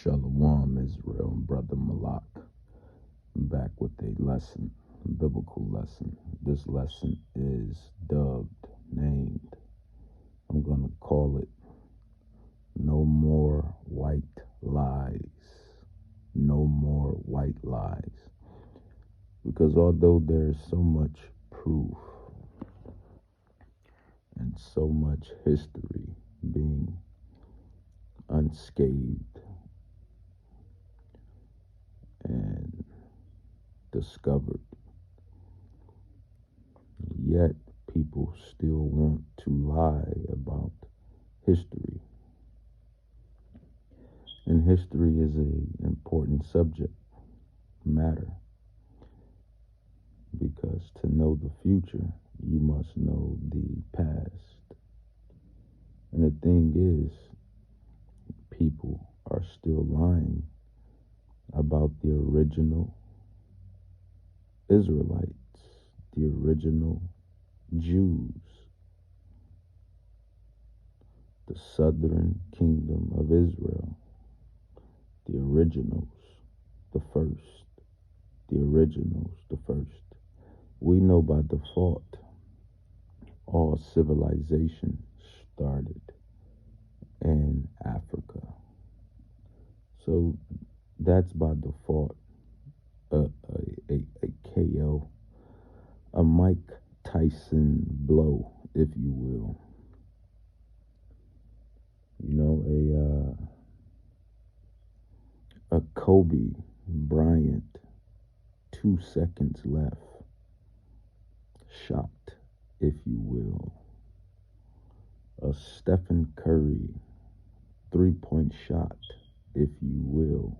Shalom, Israel, Brother Malak, back with a lesson, biblical lesson. This lesson is named. I'm going to call it No More White Lies. No More White Lies. Because although there's so much proof and so much history being unscathed and discovered, yet people still want to lie about history. And history is an important subject matter, because to know the future, you must know the past. And the thing is, people are still lying about the original Israelites, the original Jews, the southern kingdom of Israel, the originals, the first, the originals, the first. We know by default all civilization started in Africa. So that's by default a KO, a Mike Tyson blow, if you will. You know, a Kobe Bryant, 2 seconds left shot, if you will. A Stephen Curry 3-point shot, if you will.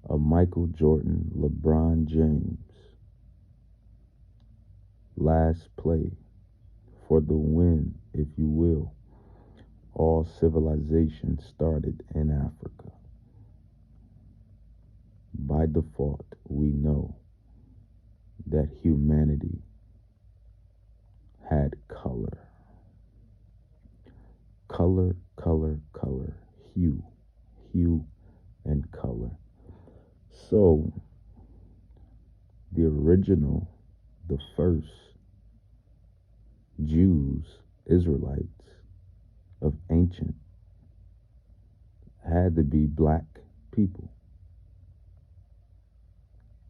A Michael Jordan, LeBron James last play for the win, if you will. All civilization started in Africa. By default, we know that humanity had color. Color, hue, and color. So, the original, the first Jews, Israelites of ancient, had to be black people.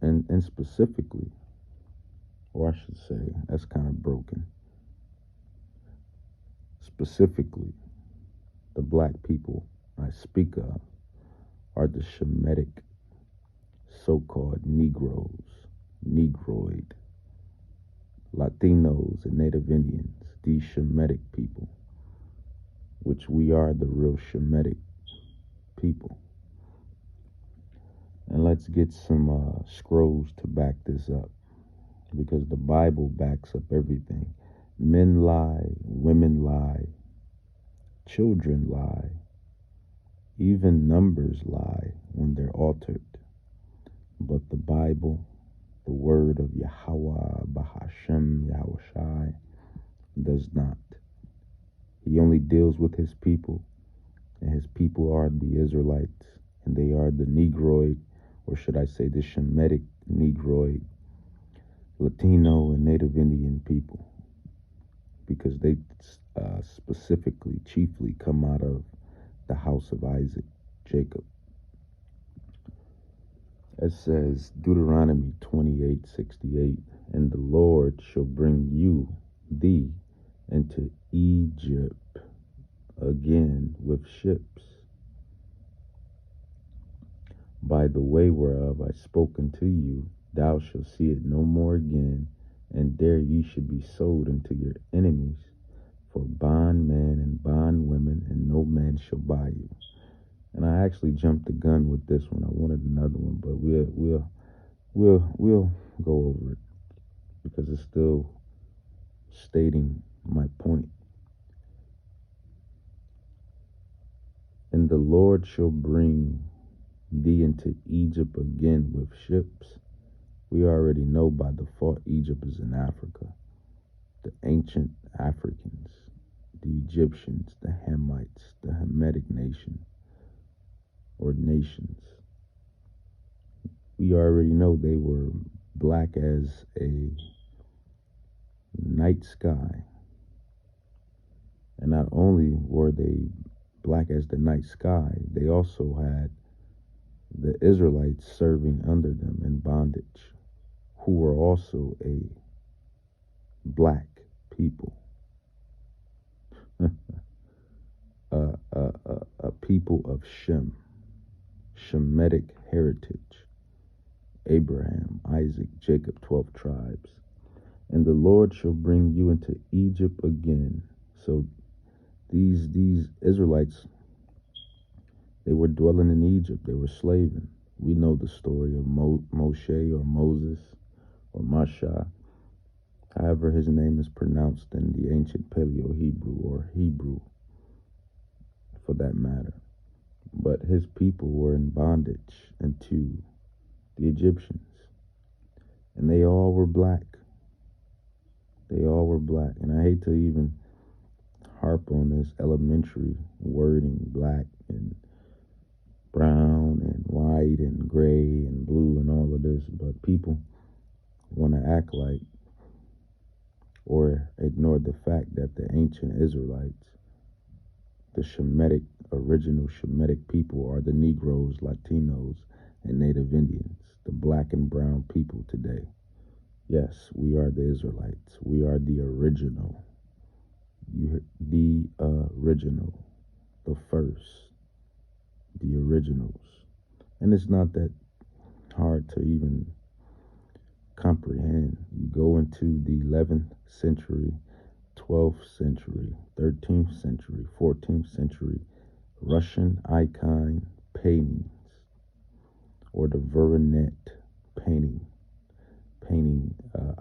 And specifically, or I should say, that's kind of broken. Specifically, the black people I speak of are the Shemitic, so-called Negroes, Negroid, Latinos, and Native Indians, these Shemitic people, which we are the real Shemitic people. And let's get some scrolls to back this up, because the Bible backs up everything. Men lie, women lie, children lie, even numbers lie when they're altered. But the Bible, the word of Yahweh, Bahashem, Yahushai, does not. He only deals with his people, and his people are the Israelites, and they are the Negroid, or should I say the Shemitic Negroid, Latino and Native Indian people, because they specifically, chiefly come out of the house of Isaac, Jacob. It says, Deuteronomy 28:68, and the Lord shall bring thee into Egypt again with ships, by the way whereof I spoke unto you. Thou shalt see it no more again, and there ye should be sold unto your enemies for bondmen and bondwomen, and no man shall buy you. And I actually jumped the gun with this one. I wanted another one, but we'll go over it, because it's still stating my point. And the Lord shall bring thee into Egypt again with ships. We already know by default Egypt is in Africa. The ancient Africans, the Egyptians, the Hamites, the Hamitic nation, or nations. We already know they were black as a night sky. And not only were they black as the night sky, they also had the Israelites serving under them in bondage, who were also a black people, a people of Shemitic heritage, Abraham, Isaac, Jacob, 12 tribes. And the Lord shall bring you into Egypt again. So these Israelites, they were dwelling in Egypt. They were slaving. We know the story of Moshe or Moses or Masha, however his name is pronounced in the ancient Paleo-Hebrew or Hebrew for that matter. But his people were in bondage unto the Egyptians. And they all were black. They all were black. And I hate to even harp on this elementary wording, black and brown and white and gray and blue and all of this, but people want to act like or ignore the fact that the ancient Israelites, the original Shemitic people, are the Negroes, Latinos, and Native Indians, the black and brown people today. Yes, we are the Israelites. We are the original. The original. The first. The originals. And it's not that hard to even comprehend. You go into the 11th century, 12th century, 13th century, 14th century Russian icon paintings, or the Voronet painting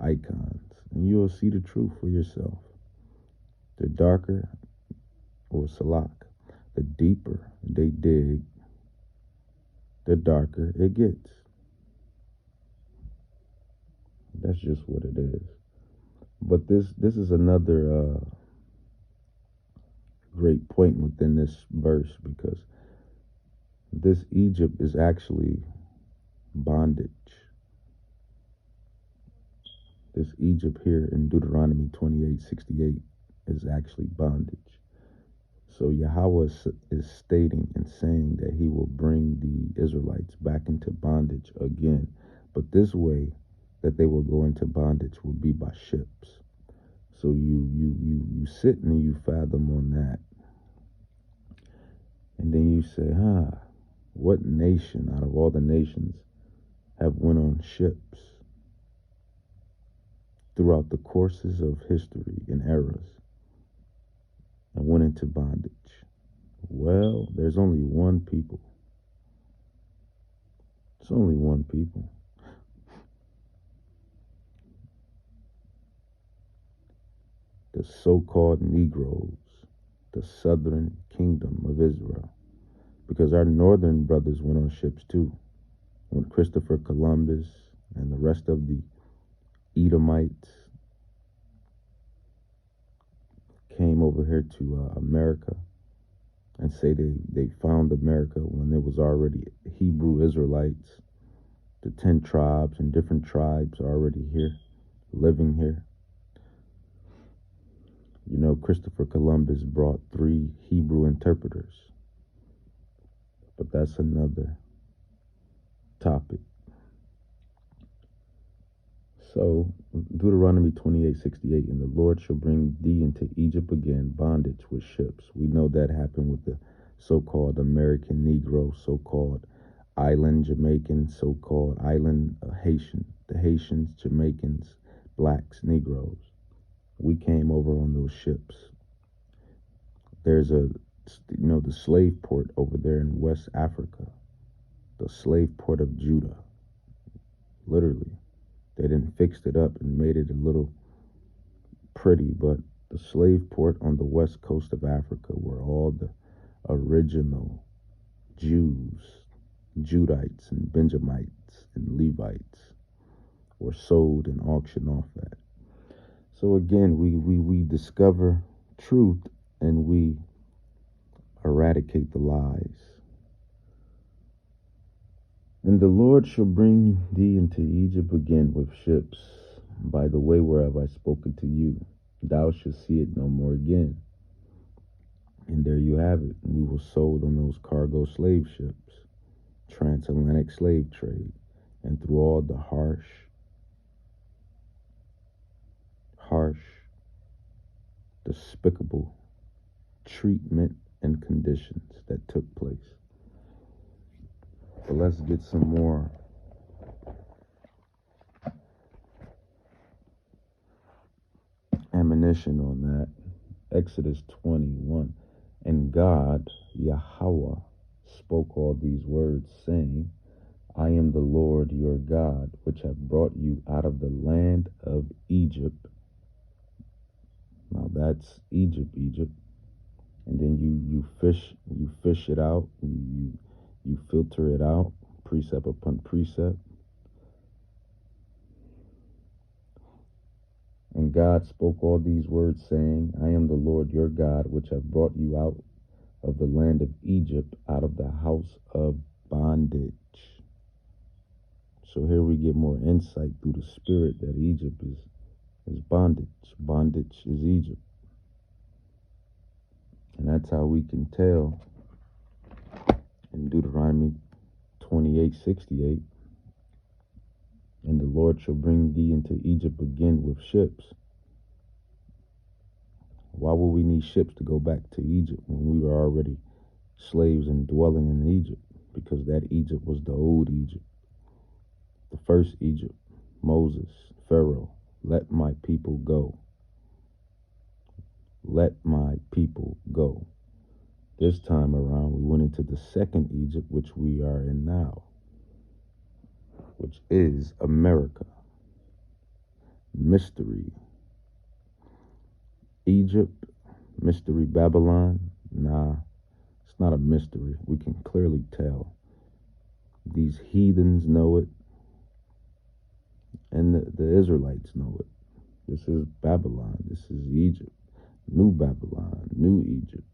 icons, and you will see the truth for yourself. The darker, or Salak, the deeper they dig, the darker it gets. That's just what it is. But this is another great point within this verse, because this Egypt is actually bondage. This Egypt here in Deuteronomy 28:68 is actually bondage. So Yahweh is stating and saying that he will bring the Israelites back into bondage again. But this way that they will go into bondage will be by ships. So you sit and you fathom on that. And then you say, what nation out of all the nations have went on ships throughout the courses of history and eras and went into bondage? Well, there's only one people. It's only one people. The so-called Negroes, the southern kingdom of Israel. Because our northern brothers went on ships too. When Christopher Columbus and the rest of the Edomites came over here to America and say they found America when there was already Hebrew Israelites, the 10 tribes and different tribes already here, living here. You know, Christopher Columbus brought 3 Hebrew interpreters. But that's another topic. So, Deuteronomy 28:68, and the Lord shall bring thee into Egypt again, bondage with ships. We know that happened with the so-called American Negro, so-called island Jamaican, so-called island Haitian, the Haitians, Jamaicans, blacks, Negroes. We came over on those ships. There's the slave port over there in West Africa, the slave port of Judah. Literally, they didn't fix it up and made it a little pretty, but the slave port on the west coast of Africa, where all the original Jews, Judites and Benjamites and Levites were sold and auctioned off at. So again, we discover truth and we eradicate the lies. And the Lord shall bring thee into Egypt again with ships, by the way whereof I spoken to you. Thou shalt see it no more again. And there you have it. We were sold on those cargo slave ships, transatlantic slave trade, and through all the harsh, despicable treatment and conditions that took place. But let's get some more ammunition on that. Exodus 21. And God, Yahweh, spoke all these words, saying, I am the Lord your God, which have brought you out of the land of Egypt. Now that's Egypt. And then you fish it out, you filter it out, precept upon precept. And God spoke all these words, saying, I am the Lord your God, which have brought you out of the land of Egypt, out of the house of bondage. So here we get more insight through the spirit that Egypt is bondage. Bondage is Egypt. And that's how we can tell in Deuteronomy 28:68. And the Lord shall bring thee into Egypt again with ships. Why would we need ships to go back to Egypt when we were already slaves and dwelling in Egypt? Because that Egypt was the old Egypt. The first Egypt, Moses, Pharaoh, let my people go. Let my people go. This time around, we went into the second Egypt, which we are in now, which is America. Mystery. Egypt, mystery Babylon. Nah, it's not a mystery. We can clearly tell. These heathens know it, and the Israelites know it. This is Babylon. This is Egypt. New Babylon, New Egypt.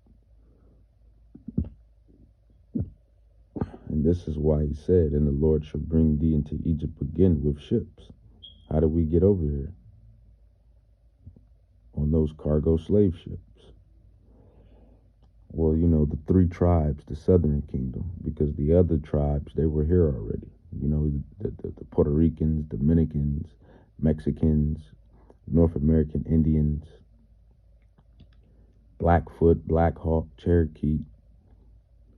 And this is why he said, and the Lord shall bring thee into Egypt again with ships. How did we get over here? On those cargo slave ships. Well, the three tribes, the southern kingdom, because the other tribes, they were here already. The Puerto Ricans, Dominicans, Mexicans, North American Indians, Blackfoot, Black Hawk, Cherokee,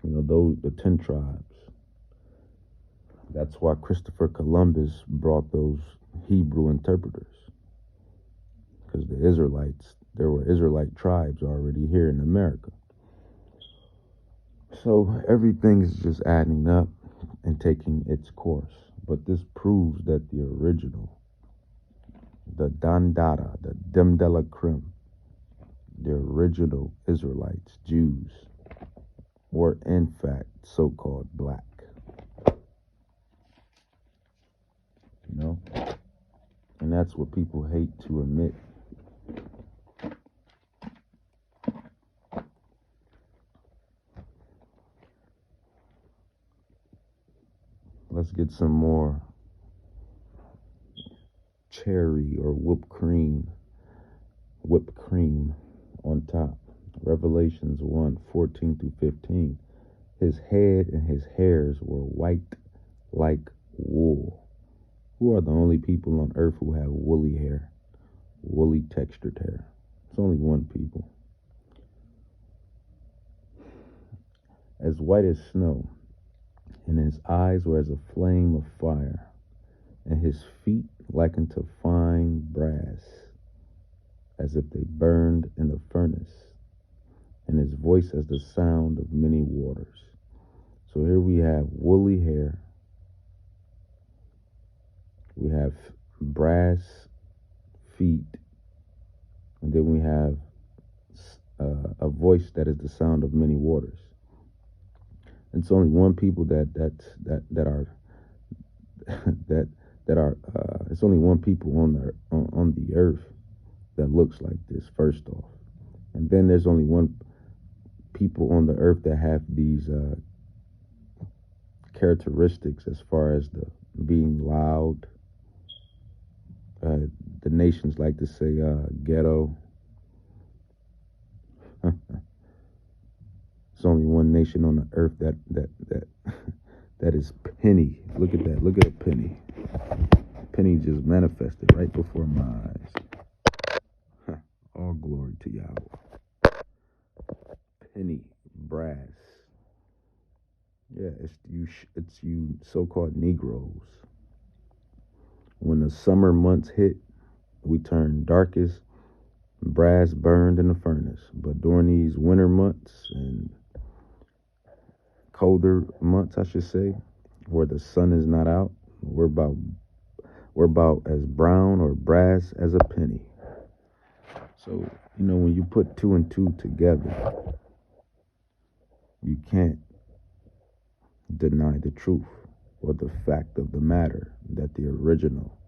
the 10 tribes. That's why Christopher Columbus brought those Hebrew interpreters. Because there were Israelite tribes already here in America. So everything is just adding up and taking its course. But this proves that the original, the Dandara, the Dem de la Creme, the original Israelites, Jews, were in fact so-called black. And that's what people hate to admit. Let's get some more cherry or whipped cream on top. Revelations 1:14-15. His head and his hairs were white like wool. Who are the only people on earth who have woolly hair? Woolly textured hair. It's only one people. As white as snow, and his eyes were as a flame of fire, and his feet like unto fine brass, as if they burned in the furnace, and his voice as the sound of many waters. So here we have woolly hair, we have brass feet, and then we have a voice that is the sound of many waters. It's only one people that are it's only one people on the earth that looks like this, first off. And then there's only one people on the earth that have these characteristics as far as the being loud. Uh, the nations like to say ghetto. There's only one nation on the earth that that is penny. Look at that. Look at a penny. Penny just manifested right before my eyes. All glory to Yahweh. Penny, brass. Yeah, it's you so-called Negroes. When the summer months hit, we turn darkest brass burned in the furnace. But during these winter months and colder months, I should say, where the sun is not out, we're about as brown or brass as a penny. So, when you put two and two together, you can't deny the truth or the fact of the matter that the original,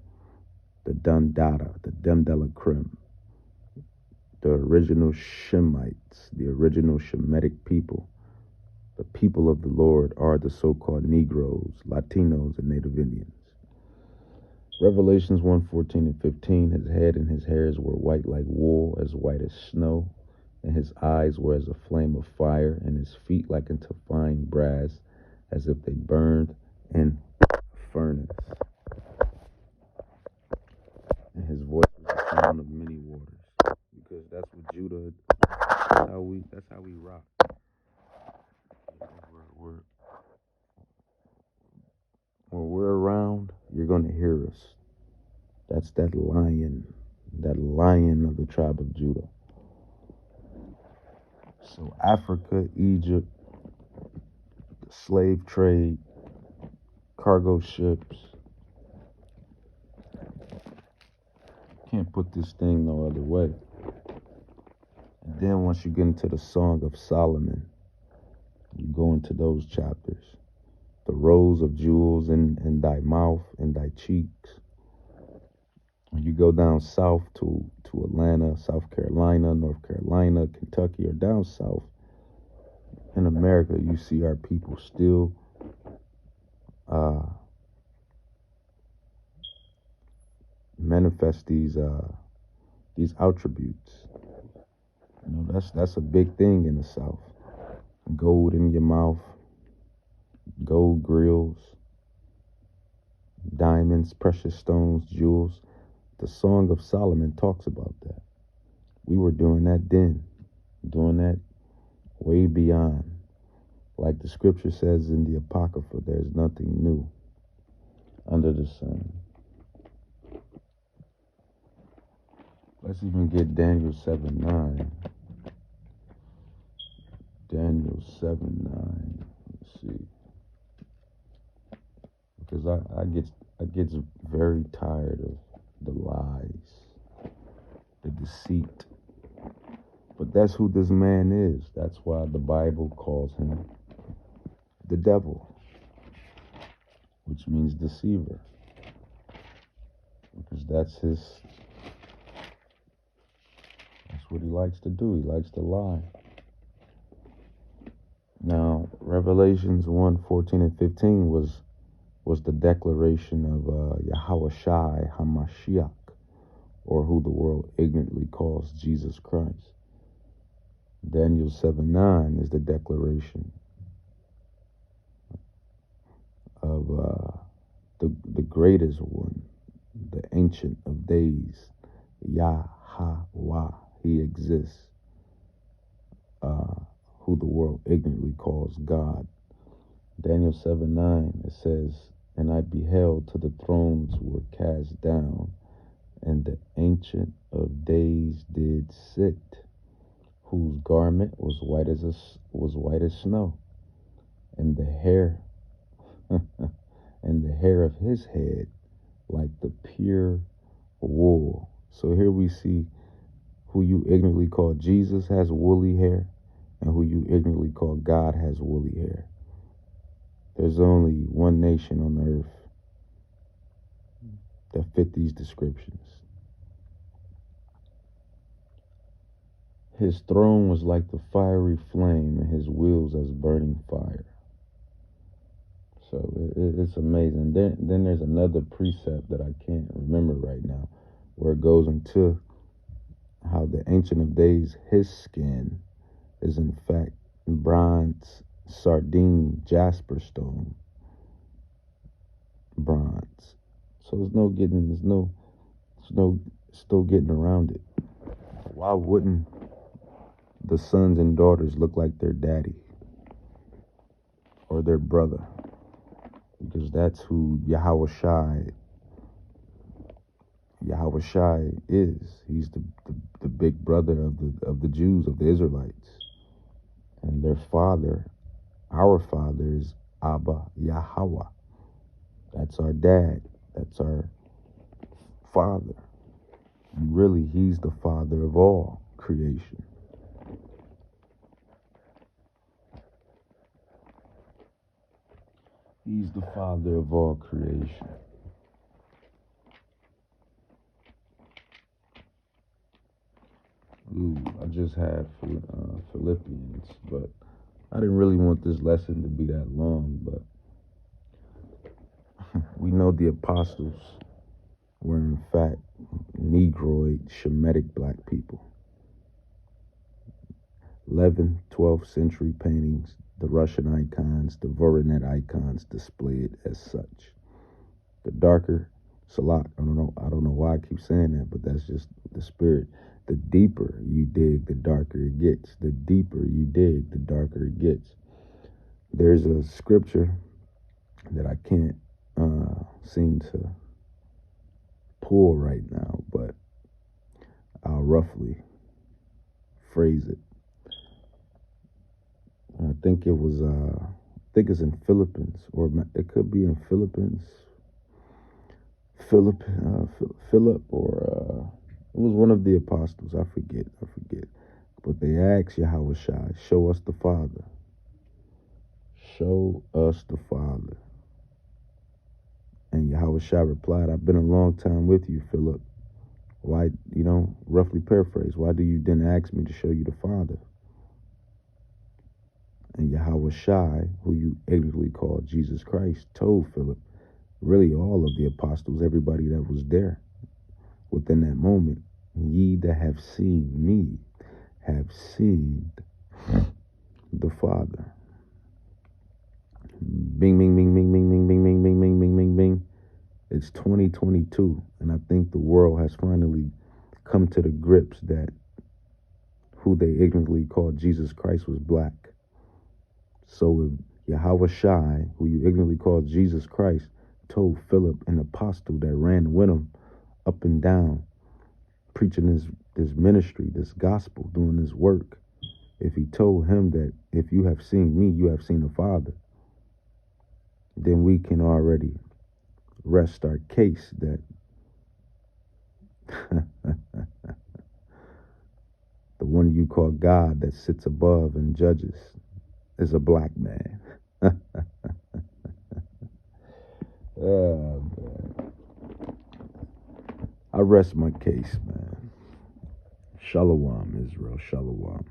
the Dun Dada, the Dem de la Creme, the original Shemites, the original Shemitic people, the people of the Lord are the so-called Negroes, Latinos, and Native Indians. Revelations 1:14 and 15, his head and his hairs were white like wool, as white as snow, and his eyes were as a flame of fire, and his feet like unto fine brass, as if they burned in a furnace. And his voice was the sound of many waters. Because that's what Judah, that's how we rock. We're, when we're around, you're going to hear us. That's that lion of the tribe of Judah. So Africa, Egypt, the slave trade, cargo ships. Can't put this thing no other way. And then once you get into the Song of Solomon, you go into those chapters. The rows of jewels in thy mouth and thy cheeks. When you go down south to Atlanta, South Carolina, North Carolina, Kentucky, or down south in America, you see our people still manifest these attributes. That's a big thing in the South. Gold in your mouth, gold grills, diamonds, precious stones, jewels. The Song of Solomon talks about that. We were doing that then, doing that way beyond. Like the scripture says in the Apocrypha, there's nothing new under the sun. Let's even get Daniel 7:9. Daniel 7:9. Let's see. Because I get very tired of the lies, the deceit. But that's who this man is. That's why the Bible calls him the devil, which means deceiver. Because that's what he likes to do. He likes to lie. Now, Revelations 1:14 and 15 was the declaration of Yahweh Shai HaMashiach, or who the world ignorantly calls Jesus Christ. Daniel 7:9 is the declaration of the greatest one, the Ancient of Days, Yahweh. He exists, who the world ignorantly calls God. Daniel 7:9, it says, and I beheld till the thrones were cast down, and the Ancient of Days did sit, whose garment was white as snow, and the hair and the hair of his head like the pure wool. So here we see who you ignorantly call Jesus has woolly hair, and who you ignorantly call God has woolly hair. There's only one nation on the earth that fit these descriptions. His throne was like the fiery flame, and his wheels as burning fire. So it's amazing. Then there's another precept that I can't remember right now, where it goes into how the Ancient of Days, his skin is in fact bronze, sardine, jasper stone, bronze. So there's no still getting around it. Why wouldn't the sons and daughters look like their daddy or their brother? Because that's who Yahweh Shai is. He's the big brother of the Jews, of the Israelites. And their father, our father, is Abba Yahweh. That's our dad. That's our father. And really, he's the father of all creation. He's the father of all creation. Ooh, I just had Philippians, but I didn't really want this lesson to be that long, but we know the apostles were in fact Negroid, Shemitic black people. 11th, 12th century paintings, the Russian icons, the Voronet icons displayed as such. The darker, Salak, I don't know why I keep saying that, but that's just the spirit. The deeper you dig, the darker it gets. The deeper you dig, the darker it gets. There's a scripture that I can't seem to pull right now, but I'll roughly phrase it. I think it's in Philippines, or it could be in Philippines. Philip, or it was one of the apostles. I forget. But they asked Yahweh Shai, show us the Father. Show us the Father. And Yahweh Shai replied, I've been a long time with you, Philip. Why, roughly paraphrase, why do you then ask me to show you the Father? And Yahweh Shai, who you ignorantly call Jesus Christ, told Philip, really all of the apostles, everybody that was there within that moment, ye that have seen me have seen the Father. Bing, bing, bing, bing, bing, bing, bing, bing, bing, bing, bing, bing, bing. It's 2022, and I think the world has finally come to the grips that who they ignorantly called Jesus Christ was black. So if Yahweh Shai, who you ignorantly called Jesus Christ, told Philip, an apostle that ran with him up and down, preaching this ministry, this gospel, doing this work, if he told him that if you have seen me, you have seen the Father, then we can already rest our case that the one you call God that sits above and judges is a black man. Oh, man. I rest my case, man. Shalom, Israel. Shalom.